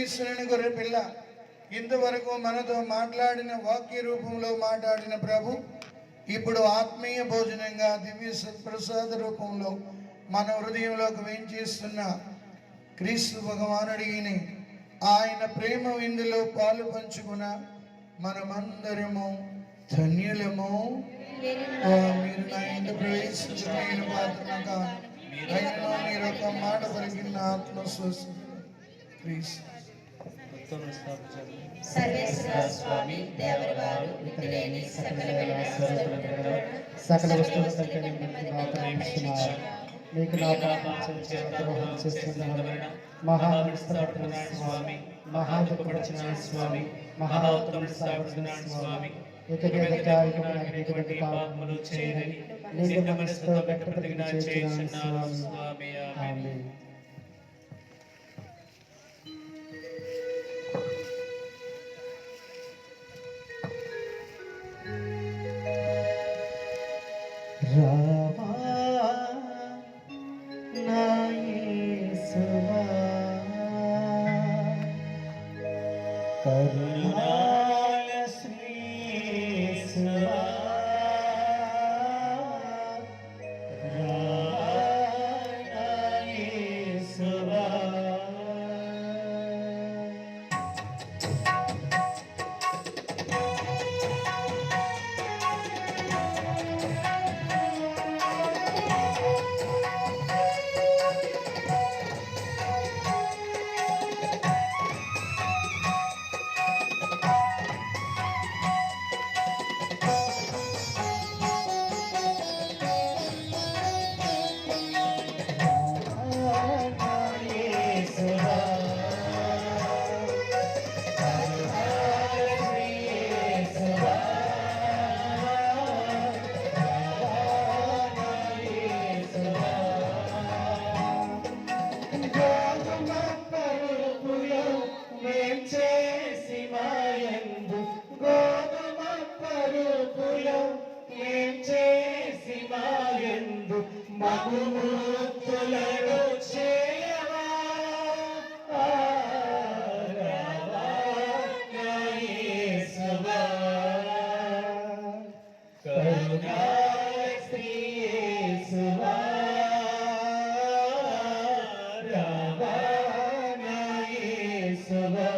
ఈశ్వరుని గొర్రె పిల్ల ఇంతవరకు మనతో మాట్లాడిన వాక్య రూపంలో మాట్లాడిన ప్రభు ఇప్పుడు ఆత్మీయ భోజనంగా దివ్య సత్ప్రసాద రూపంలో మన హృదయంలోకి వేయించేస్తున్న క్రీస్తు భగవానుడిని ఆయన ప్రేమ విందులో పాలు పంచుకున్న మనమందరము ధన్యులము. మీరు నా ఇంట ప్రవేశించిన పాత్రగా అయినా మీరు ఒక మాట పలికిన ఆత్మస్వస్థ క్రీస్తు స్వామి దేవరి వారు మితిలేని సకల వస్తువుల కంటే మీకు నా మహాపడుతున్న స్వామి మహాదుపడుచిన స్వామి మహాఉత్తమ స్వామి ఎటువంటి పాపములు చేయని నిండు మనసుతో ప్రతిజ్ఞ చేయుచున్నాను స్వామి. ఆమేన్. రావా నా యేసువా కరుణాల శ్రీయేసువా రావా నా యేసువా. మగుముక్తులను చేయవా రావా నా యేసువా కరుణాల శ్రీయేసువా రావా నా యేసువా.